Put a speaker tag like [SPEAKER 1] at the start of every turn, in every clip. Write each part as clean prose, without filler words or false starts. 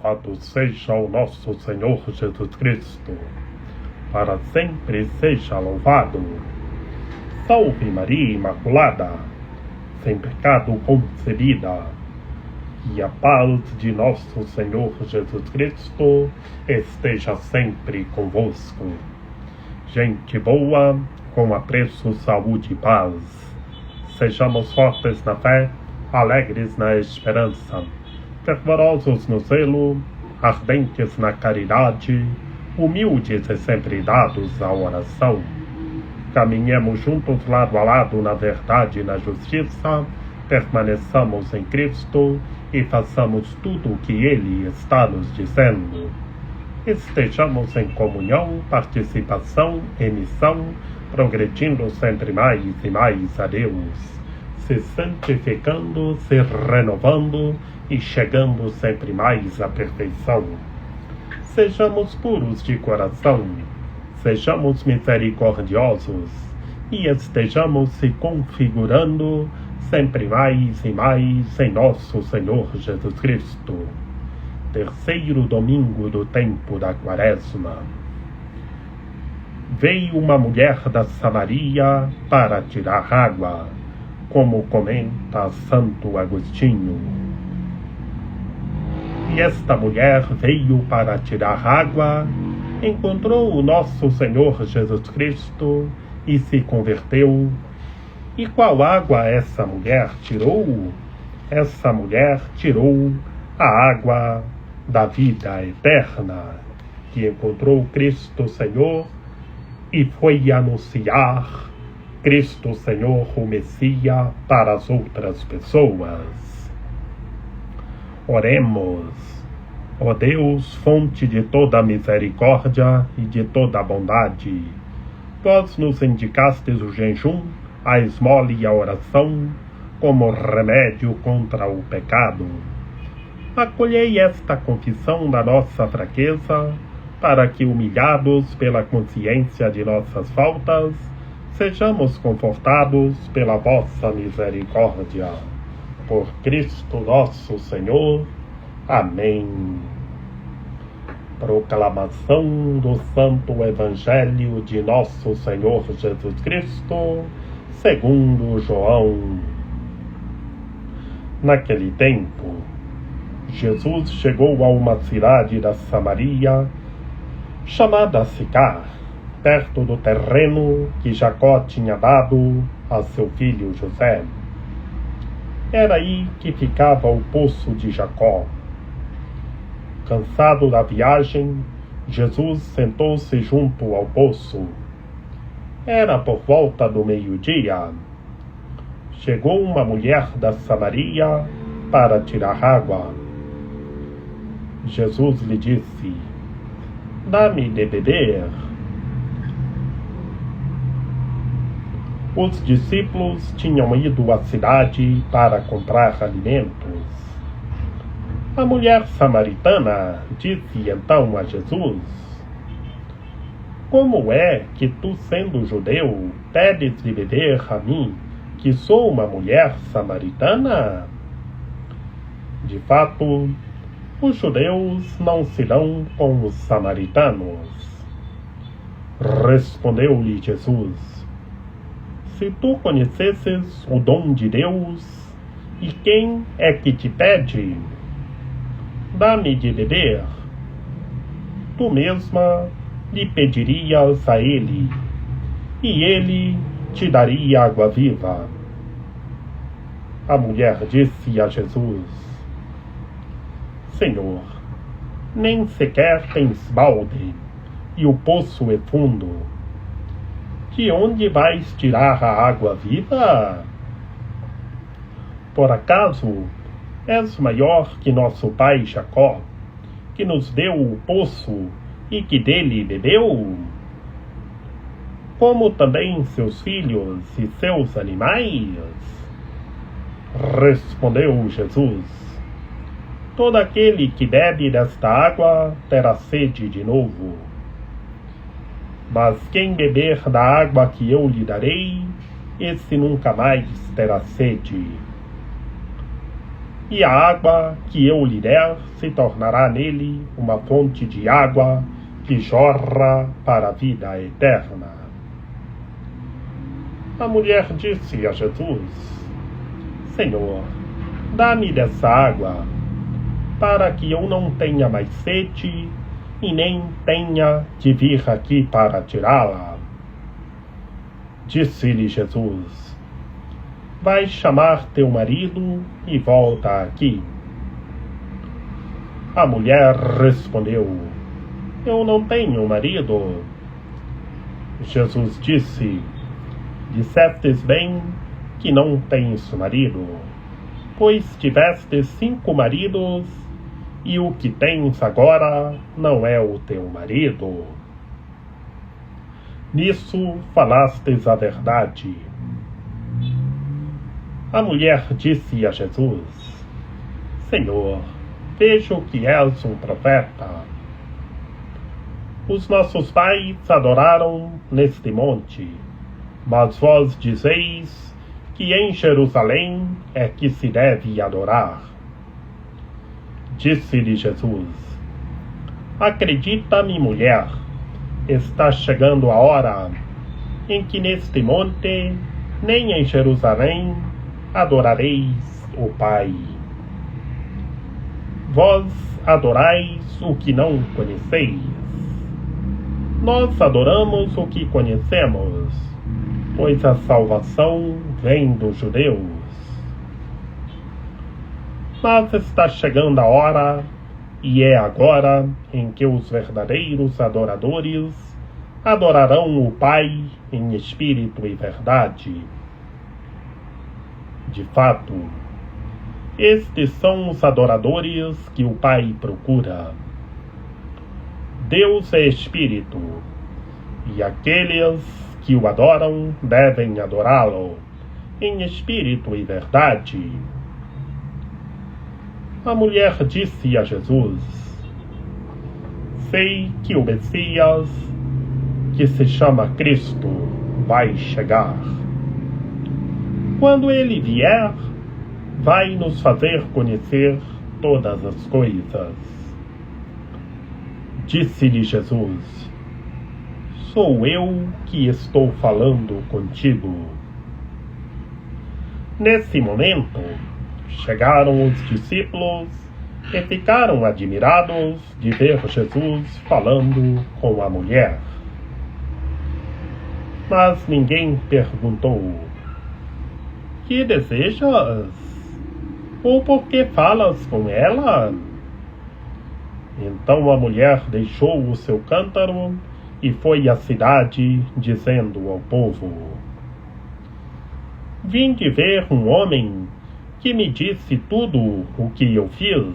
[SPEAKER 1] Louvado seja o nosso Senhor Jesus Cristo, para sempre seja louvado. Salve Maria Imaculada, sem pecado concebida. E a paz de nosso Senhor Jesus Cristo esteja sempre convosco. Gente boa, com apreço, saúde e paz. Sejamos fortes na fé, alegres na esperança, fervorosos no zelo, ardentes na caridade, humildes e sempre dados à oração. Caminhemos juntos lado a lado na verdade e na justiça, permaneçamos em Cristo e façamos tudo o que Ele está nos dizendo. Estejamos em comunhão, participação e missão, progredindo sempre mais e mais a Deus, se santificando, se renovando e chegando sempre mais à perfeição. Sejamos puros de coração, sejamos misericordiosos e estejamos se configurando sempre mais e mais em nosso Senhor Jesus Cristo. Terceiro domingo do tempo da Quaresma. Veio uma mulher da Samaria para tirar água, como comenta Santo Agostinho. E esta mulher veio para tirar água, encontrou o nosso Senhor Jesus Cristo e se converteu. E qual água essa mulher tirou? Essa mulher tirou a água da vida eterna, que encontrou Cristo Senhor e foi anunciar Cristo Senhor, o Messias, para as outras pessoas. Oremos. Ó Deus, fonte de toda misericórdia e de toda bondade, vós nos indicastes o jejum, a esmola e a oração como remédio contra o pecado. Acolhei esta confissão da nossa fraqueza, para que, humilhados pela consciência de nossas faltas, sejamos confortados pela vossa misericórdia. Por Cristo nosso Senhor. Amém. Proclamação do Santo Evangelho de nosso Senhor Jesus Cristo, segundo João. Naquele tempo, Jesus chegou a uma cidade da Samaria, chamada Sicar, perto do terreno que Jacó tinha dado a seu filho José. Era aí que ficava o poço de Jacó. Cansado da viagem, Jesus sentou-se junto ao poço. Era por volta do meio-dia. Chegou uma mulher da Samaria para tirar água. Jesus lhe disse: dá-me de beber. Os discípulos tinham ido à cidade para comprar alimentos. A mulher samaritana disse então a Jesus: como é que tu, sendo judeu, pedes de beber a mim, que sou uma mulher samaritana? De fato, os judeus não se dão com os samaritanos. Respondeu-lhe Jesus: se tu conhecesses o dom de Deus, e quem é que te pede? Dá-me de beber. Tu mesma lhe pedirias a ele, e ele te daria água viva. A mulher disse a Jesus: Senhor, nem sequer tens balde, e o poço é fundo. De onde vais tirar a água viva? Por acaso és maior que nosso pai Jacó, que nos deu o poço e que dele bebeu? Como também seus filhos e seus animais? Respondeu Jesus: todo aquele que bebe desta água terá sede de novo. Mas quem beber da água que eu lhe darei, esse nunca mais terá sede. e a água que eu lhe der se tornará nele uma fonte de água que jorra para a vida eterna. A mulher disse a Jesus: Senhor, dá-me dessa água, para que eu não tenha mais sede e nem tenha de vir aqui para tirá-la. Disse-lhe Jesus: Vai chamar teu marido e volta aqui. A mulher respondeu: Eu não tenho marido. Jesus disse: Dissestes bem que não tens marido, pois tivestes 5 maridos, e o que tens agora não é o teu marido. Nisso falastes a verdade. A mulher disse a Jesus: Senhor, vejo que és um profeta. Os nossos pais adoraram neste monte, mas vós dizeis que em Jerusalém é que se deve adorar. Disse-lhe Jesus: Acredita-me, mulher, está chegando a hora em que neste monte, nem em Jerusalém, adorareis o Pai. Vós adorais o que não conheceis. Nós adoramos o que conhecemos, pois a salvação vem dos judeus. Mas está chegando a hora, e é agora, em que os verdadeiros adoradores adorarão o Pai em espírito e verdade. De fato, estes são os adoradores que o Pai procura. Deus é espírito, e aqueles que o adoram devem adorá-lo em espírito e verdade. A mulher disse a Jesus: Sei que o Messias, que se chama Cristo, vai chegar. Quando ele vier, vai nos fazer conhecer todas as coisas. Disse-lhe Jesus: Sou eu que estou falando contigo. Nesse momento, chegaram os discípulos e ficaram admirados de ver Jesus falando com a mulher. Mas ninguém perguntou: Que desejas? Ou por que falas com ela? Então a mulher deixou o seu cântaro e foi à cidade, dizendo ao povo: Vim de ver um homem que me disse tudo o que eu fiz.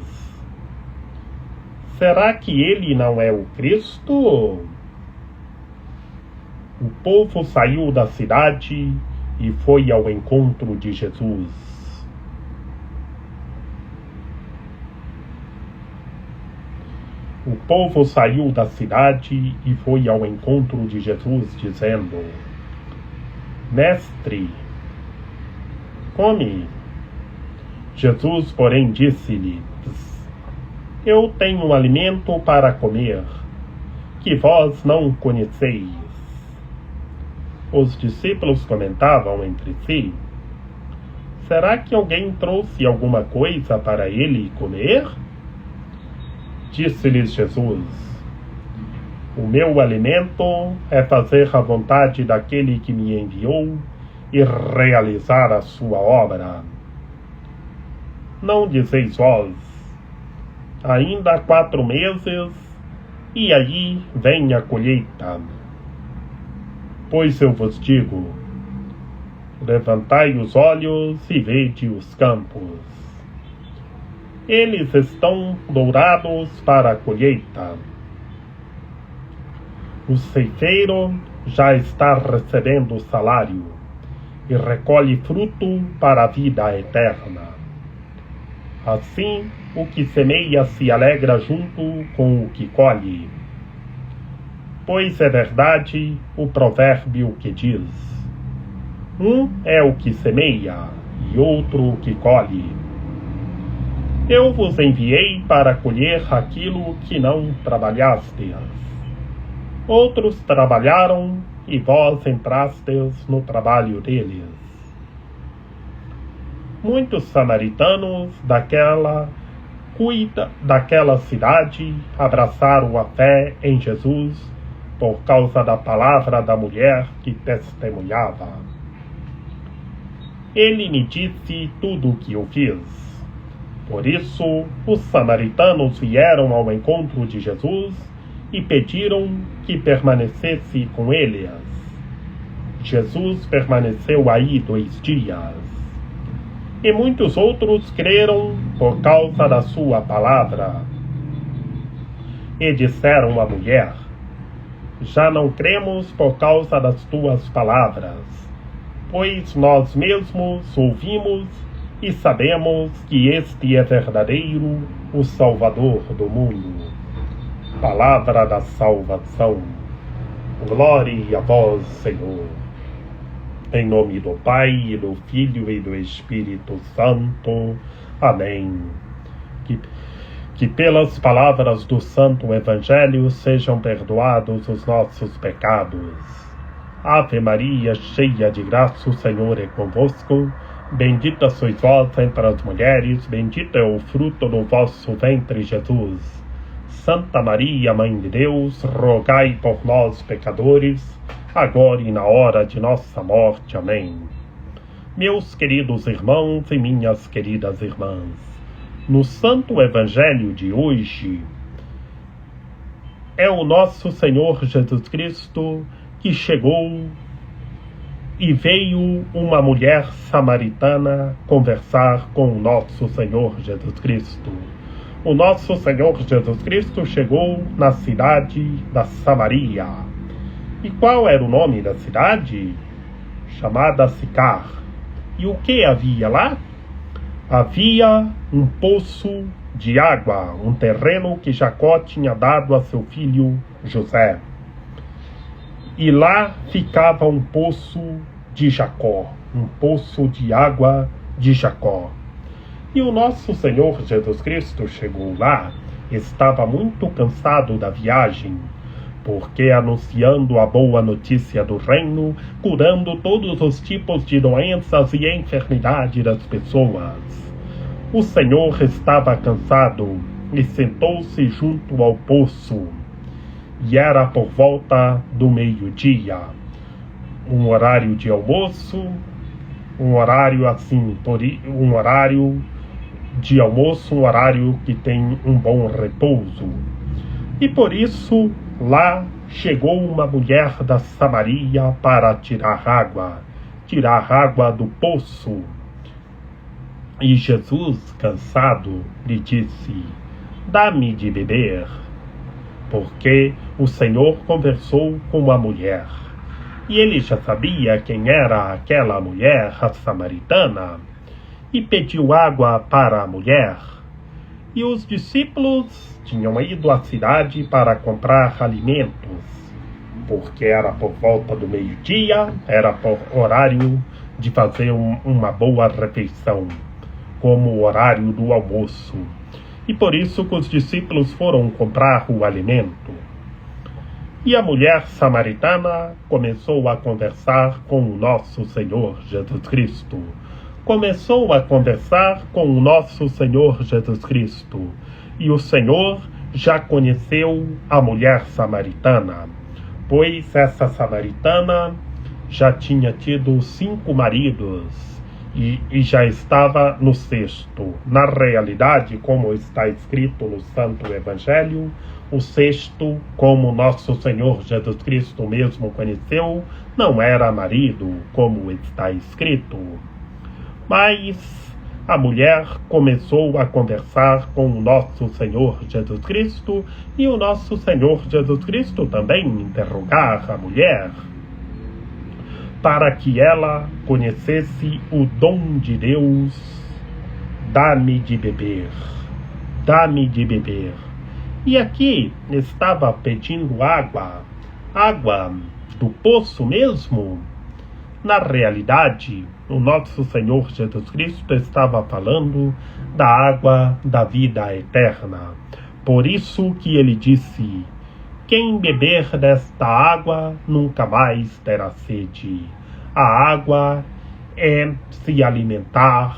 [SPEAKER 1] Será que ele não é o Cristo? O povo saiu da cidade e foi ao encontro de Jesus. O povo saiu da cidade e foi ao encontro de Jesus, dizendo: Mestre, come. Jesus, porém, disse-lhes: Eu tenho um alimento para comer, que vós não conheceis. Os discípulos comentavam entre si: Será que alguém trouxe alguma coisa para ele comer? Disse-lhes Jesus: O meu alimento é fazer a vontade daquele que me enviou e realizar a sua obra. Não dizeis vós: Ainda há 4 meses, e aí vem a colheita. Pois eu vos digo: levantai os olhos e vede os campos. Eles estão dourados para a colheita. O ceifeiro já está recebendo o salário e recolhe fruto para a vida eterna. Assim, o que semeia se alegra junto com o que colhe. Pois é verdade o provérbio que diz: um é o que semeia e outro o que colhe. Eu vos enviei para colher aquilo que não trabalhastes. Outros trabalharam e vós entrastes no trabalho deles. Muitos samaritanos daquela cidade abraçaram a fé em Jesus por causa da palavra da mulher que testemunhava. Ele me disse tudo o que eu fiz. Por isso, os samaritanos vieram ao encontro de Jesus e pediram que permanecesse com eles. Jesus permaneceu aí 2 dias. E muitos outros creram por causa da sua palavra. E disseram à mulher: já não cremos por causa das tuas palavras, pois nós mesmos ouvimos e sabemos que este é verdadeiro, o Salvador do mundo. Palavra da salvação. Glória a vós, Senhor. Em nome do Pai, e do Filho e do Espírito Santo. Amém. Que pelas palavras do Santo Evangelho sejam perdoados os nossos pecados. Ave Maria, cheia de graça, o Senhor é convosco. Bendita sois vós entre as mulheres, bendito é o fruto do vosso ventre, Jesus. Santa Maria, Mãe de Deus, rogai por nós, pecadores, agora e na hora de nossa morte. Amém. Meus queridos irmãos e minhas queridas irmãs, no Santo Evangelho de hoje, é o nosso Senhor Jesus Cristo que chegou e veio uma mulher samaritana conversar com o nosso Senhor Jesus Cristo. O nosso Senhor Jesus Cristo chegou na cidade da Samaria. E qual era o nome da cidade? Chamada Sicar. E o que havia lá? Havia um poço de água, um terreno que Jacó tinha dado a seu filho José. E lá ficava um poço de Jacó, um poço de água de Jacó. E o nosso Senhor Jesus Cristo chegou lá, estava muito cansado da viagem, porque anunciando a boa notícia do reino, curando todos os tipos de doenças e enfermidades das pessoas. O Senhor estava cansado e sentou-se junto ao poço. E era por volta do meio-dia, um horário de almoço, um horário de almoço, um horário que tem um bom repouso. E por isso lá chegou uma mulher da Samaria para tirar água do poço. E Jesus, cansado, lhe disse: dá-me de beber. Porque o Senhor conversou com a mulher. E ele já sabia quem era aquela mulher, a samaritana, e pediu água para a mulher. E os discípulos tinham ido à cidade para comprar alimentos, porque era por volta do meio-dia, era por horário de fazer uma boa refeição, como o horário do almoço. E por isso que os discípulos foram comprar o alimento. E a mulher samaritana começou a conversar com o nosso Senhor Jesus Cristo. Começou a conversar com o nosso Senhor Jesus Cristo. E o Senhor já conheceu a mulher samaritana, pois essa samaritana já tinha tido 5 maridos. E já estava no 6º. Na realidade, como está escrito no Santo Evangelho, o 6º, como nosso Senhor Jesus Cristo mesmo conheceu, não era marido, como está escrito. Mas a mulher começou a conversar com o nosso Senhor Jesus Cristo, e o nosso Senhor Jesus Cristo também interrogar a mulher, para que ela conhecesse o dom de Deus. Dá-me de beber, dá-me de beber. E aqui estava pedindo água do poço mesmo, Na realidade, o nosso Senhor Jesus Cristo estava falando da água da vida eterna. Por isso que ele disse: quem beber desta água nunca mais terá sede. A água é se alimentar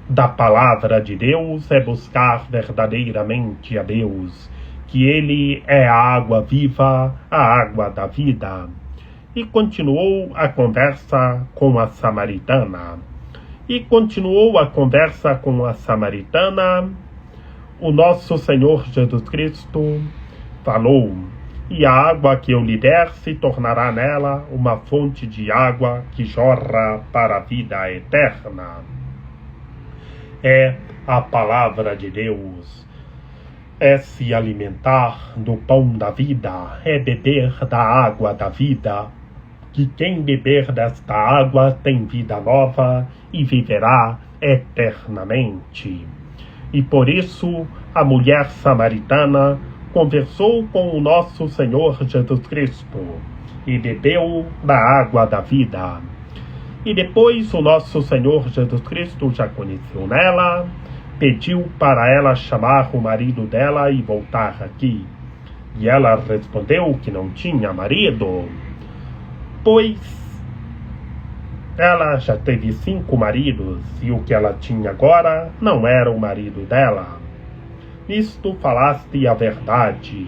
[SPEAKER 1] da palavra de Deus, é buscar verdadeiramente a Deus, que Ele é a água viva, a água da vida. E continuou a conversa com a samaritana. O nosso Senhor Jesus Cristo falou: e a água que eu lhe der se tornará nela uma fonte de água que jorra para a vida eterna. É a palavra de Deus, é se alimentar do pão da vida, é beber da água da vida, que quem beber desta água tem vida nova e viverá eternamente. E por isso a mulher samaritana conversou com o nosso Senhor Jesus Cristo e bebeu da água da vida. E depois o nosso Senhor Jesus Cristo já conheceu nela, pediu para ela chamar o marido dela e voltar aqui. E ela respondeu que não tinha marido, pois ela já teve 5 maridos e o que ela tinha agora não era o marido dela. Nisto falaste a verdade.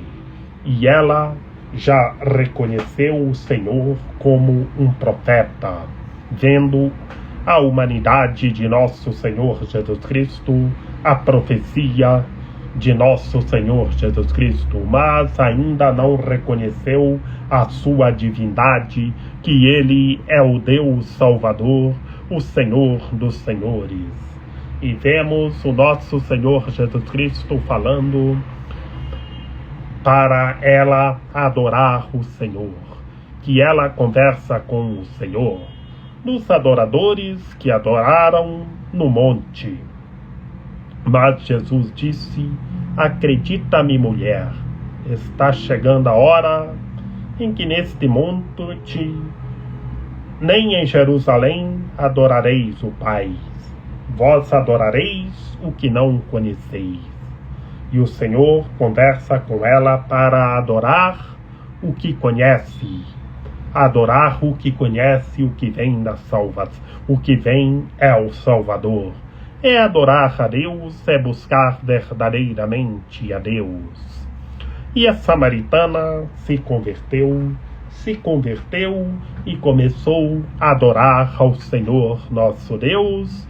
[SPEAKER 1] E ela já reconheceu o Senhor como um profeta, vendo a humanidade de nosso Senhor Jesus Cristo, a profecia de nosso Senhor Jesus Cristo, mas ainda não reconheceu a sua divindade, que Ele é o Deus Salvador, o Senhor dos Senhores. E vemos o nosso Senhor Jesus Cristo falando para ela adorar o Senhor, que ela conversa com o Senhor, dos adoradores que adoraram no monte. Mas Jesus disse: acredita-me, mulher, está chegando a hora em que neste monte, nem em Jerusalém, adorareis o Pai. Vós adorareis o que não conheceis. E o Senhor conversa com ela para adorar o que conhece. Adorar o que conhece, o que vem da salvação, o que vem é o Salvador. É adorar a Deus, é buscar verdadeiramente a Deus. E a samaritana se converteu e começou a adorar ao Senhor nosso Deus.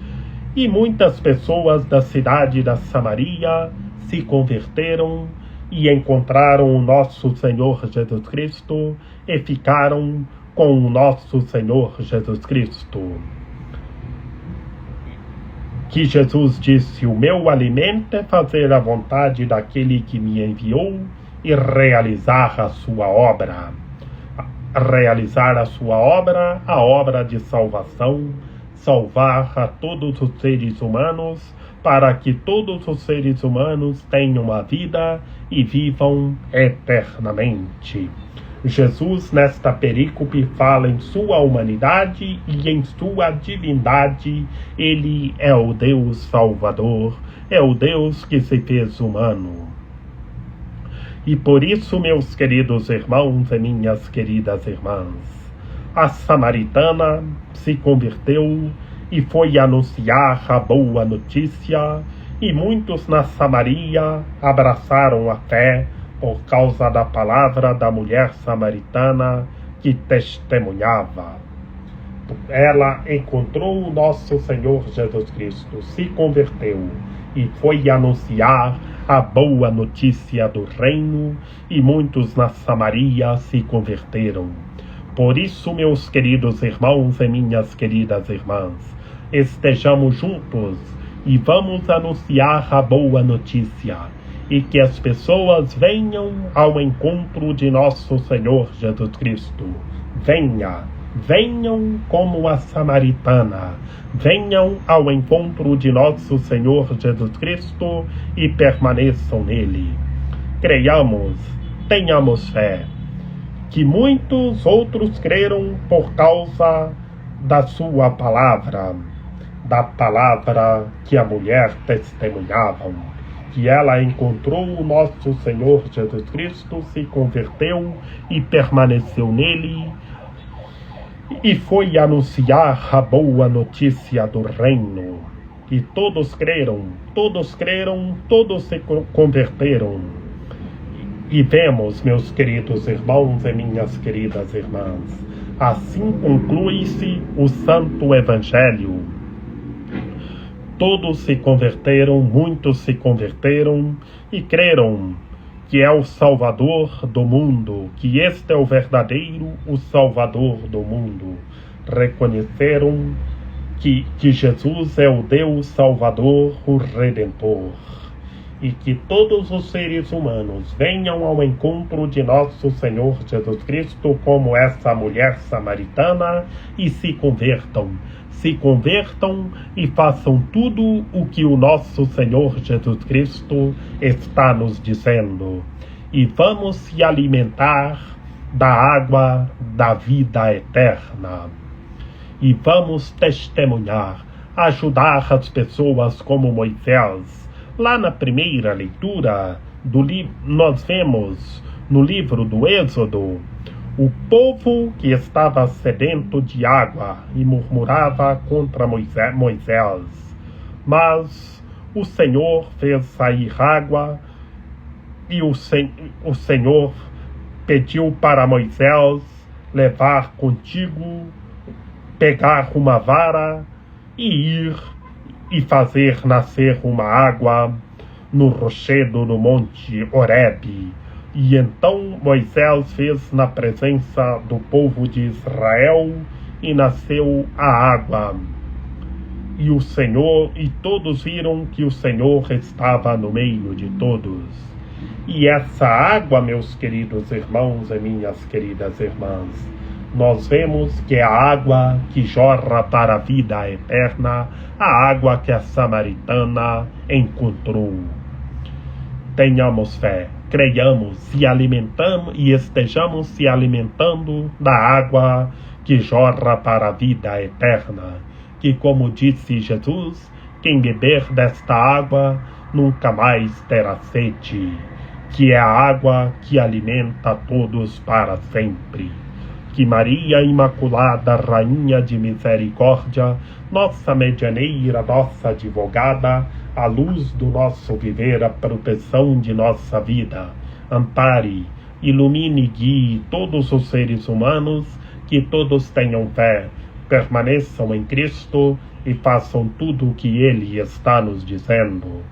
[SPEAKER 1] E muitas pessoas da cidade da Samaria se converteram e encontraram o nosso Senhor Jesus Cristo e ficaram com o nosso Senhor Jesus Cristo. Que Jesus disse: o meu alimento é fazer a vontade daquele que me enviou e realizar a sua obra. Realizar a sua obra, a obra de salvação, salvar a todos os seres humanos, para que todos os seres humanos tenham uma vida e vivam eternamente. Jesus, nesta perícope, fala em sua humanidade e em sua divindade. Ele é o Deus Salvador, é o Deus que se fez humano. E por isso, meus queridos irmãos e minhas queridas irmãs, a samaritana se converteu e foi anunciar a boa notícia, e muitos na Samaria abraçaram a fé por causa da palavra da mulher samaritana que testemunhava. Ela encontrou o nosso Senhor Jesus Cristo, se converteu e foi anunciar a boa notícia do reino, e muitos na Samaria se converteram. Por isso, meus queridos irmãos e minhas queridas irmãs, estejamos juntos e vamos anunciar a boa notícia, e que as pessoas venham ao encontro de nosso Senhor Jesus Cristo. Venham como a samaritana, venham ao encontro de nosso Senhor Jesus Cristo e permaneçam nele. Creiamos, tenhamos fé. Que muitos outros creram por causa da sua palavra, da palavra que a mulher testemunhava, que ela encontrou o nosso Senhor Jesus Cristo, se converteu e permaneceu nele, e foi anunciar a boa notícia do reino. E todos creram, todos se converteram. E vemos, meus queridos irmãos e minhas queridas irmãs, assim conclui-se o Santo Evangelho. Todos se converteram, muitos se converteram e creram que é o Salvador do mundo, que este é o verdadeiro, o Salvador do mundo. Reconheceram que Jesus é o Deus Salvador, o Redentor, e que todos os seres humanos venham ao encontro de nosso Senhor Jesus Cristo como essa mulher samaritana e se convertam e façam tudo o que o nosso Senhor Jesus Cristo está nos dizendo. E vamos se alimentar da água da vida eterna. E vamos testemunhar, ajudar as pessoas como Moisés. Lá na primeira leitura do livro, nós vemos no livro do Êxodo, o povo que estava sedento de água e murmurava contra Moisés. Mas o Senhor fez sair água e o Senhor pediu para Moisés levar contigo, pegar uma vara e ir e fazer nascer uma água no rochedo no monte Horebe. E então Moisés fez na presença do povo de Israel e nasceu a água. E o Senhor, e todos viram que o Senhor estava no meio de todos. E essa água, meus queridos irmãos e minhas queridas irmãs, nós vemos que é a água que jorra para a vida eterna, a água que a samaritana encontrou. Tenhamos fé, creiamos, se alimentamos e estejamos se alimentando da água que jorra para a vida eterna, que, como disse Jesus, quem beber desta água nunca mais terá sede, que é a água que alimenta todos para sempre. Que Maria Imaculada, Rainha de Misericórdia, nossa medianeira, nossa advogada, a luz do nosso viver, a proteção de nossa vida, ampare, ilumine e guie todos os seres humanos, que todos tenham fé, permaneçam em Cristo e façam tudo o que Ele está nos dizendo.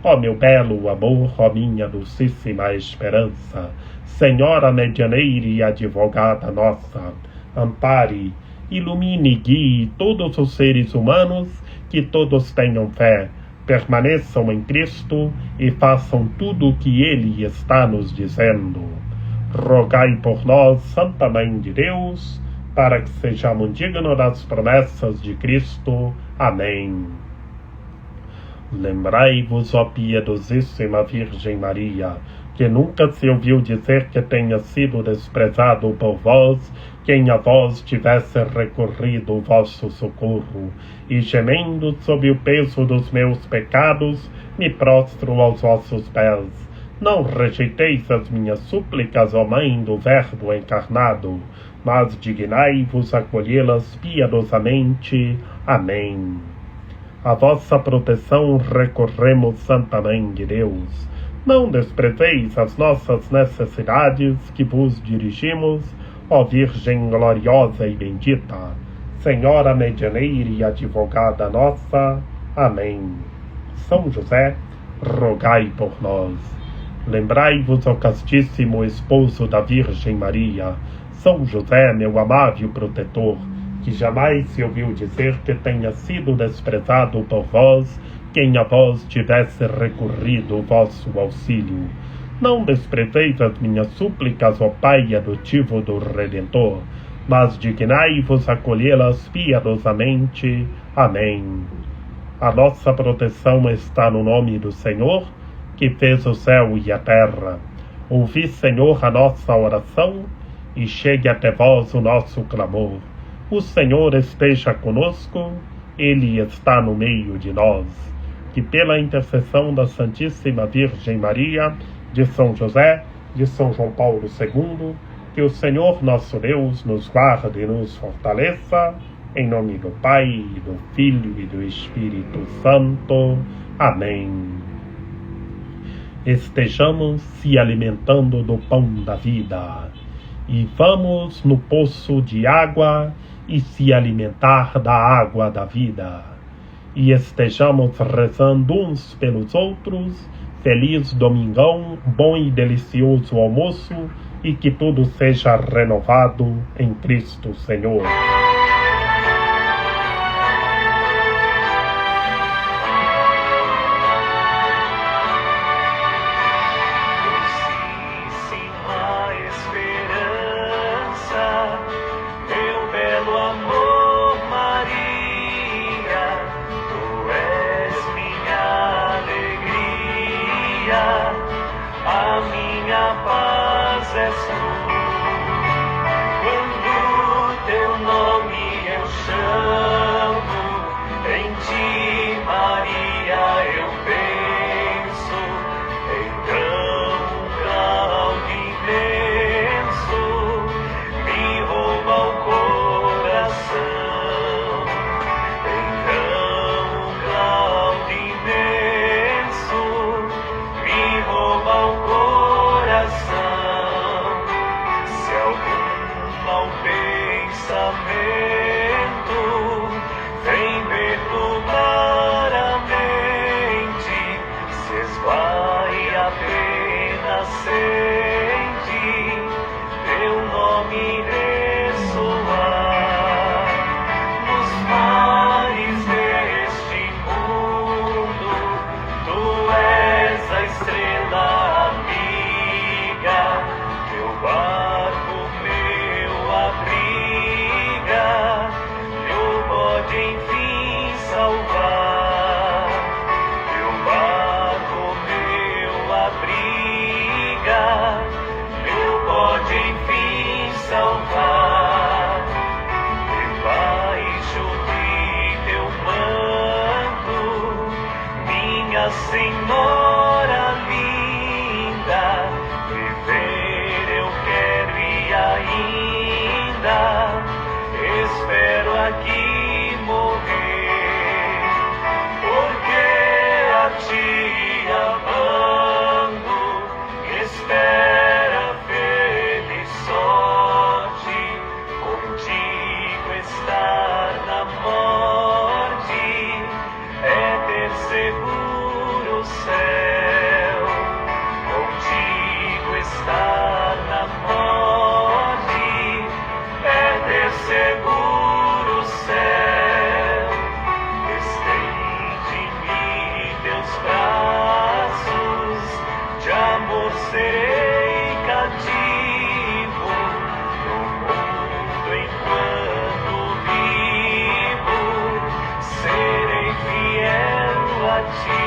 [SPEAKER 1] Ó meu belo amor, ó minha dulcíssima esperança, Senhora medianeira e advogada nossa, ampare, ilumine e guie todos os seres humanos, que todos tenham fé, permaneçam em Cristo e façam tudo o que Ele está nos dizendo. Rogai por nós, Santa Mãe de Deus, para que sejamos dignos das promessas de Cristo. Amém. Lembrai-vos, ó piedosíssima Virgem Maria, que nunca se ouviu dizer que tenha sido desprezado por vós quem a vós tivesse recorrido o vosso socorro, e gemendo sob o peso dos meus pecados, me prostro aos vossos pés. Não rejeiteis as minhas súplicas, ó Mãe do Verbo encarnado, mas dignai-vos acolhê-las piedosamente. Amém. A vossa proteção recorremos, Santa Mãe de Deus. Não desprezeis as nossas necessidades que vos dirigimos, ó Virgem gloriosa e bendita, Senhora medianeira e advogada nossa. Amém. São José, rogai por nós. Lembrai-vos, ó castíssimo esposo da Virgem Maria, São José, meu amável protetor, que jamais se ouviu dizer que tenha sido desprezado por vós quem a vós tivesse recorrido o vosso auxílio. Não desprezeis as minhas súplicas, ó Pai adotivo do Redentor, mas dignai-vos acolhê-las piedosamente. Amém. A nossa proteção está no nome do Senhor, que fez o céu e a terra. Ouvi, Senhor, a nossa oração, e chegue até vós o nosso clamor. O Senhor esteja conosco, Ele está no meio de nós. Que pela intercessão da Santíssima Virgem Maria, de São José, de São João Paulo II, que o Senhor nosso Deus nos guarde e nos fortaleça, em nome do Pai, do Filho e do Espírito Santo. Amém. Estejamos se alimentando do pão da vida, e vamos no poço de água e se alimentar da água da vida. E estejamos rezando uns pelos outros. Feliz domingão, bom e delicioso almoço, e que tudo seja renovado em Cristo Senhor.
[SPEAKER 2] A minha paz és tu. Quando teu nome eu chamo, em ti, Maria, eu penso. Então um cloud imenso me rouba o coração. Então um cloud imenso me rouba o coração. Se algum mau pensamento vem perturbar a mente, se esvai apenas sente teu nome ressoar nos mares deste mundo. Tu és a estrela amiga, teu barco meu abriga, teu pode enfim salvar. Teu barco meu abriga, teu pode enfim salvar. Debaixo de teu manto, minha Senhora linda, viver eu quero e ainda espero aqui morrer, porque a ti amando espera feliz sorte, contigo estar na morte é ter seguro o céu. Contigo estar na morte é ter seguro o céu. Estende-me teus braços, de amor serei cativo no mundo enquanto vivo, serei fiel a ti.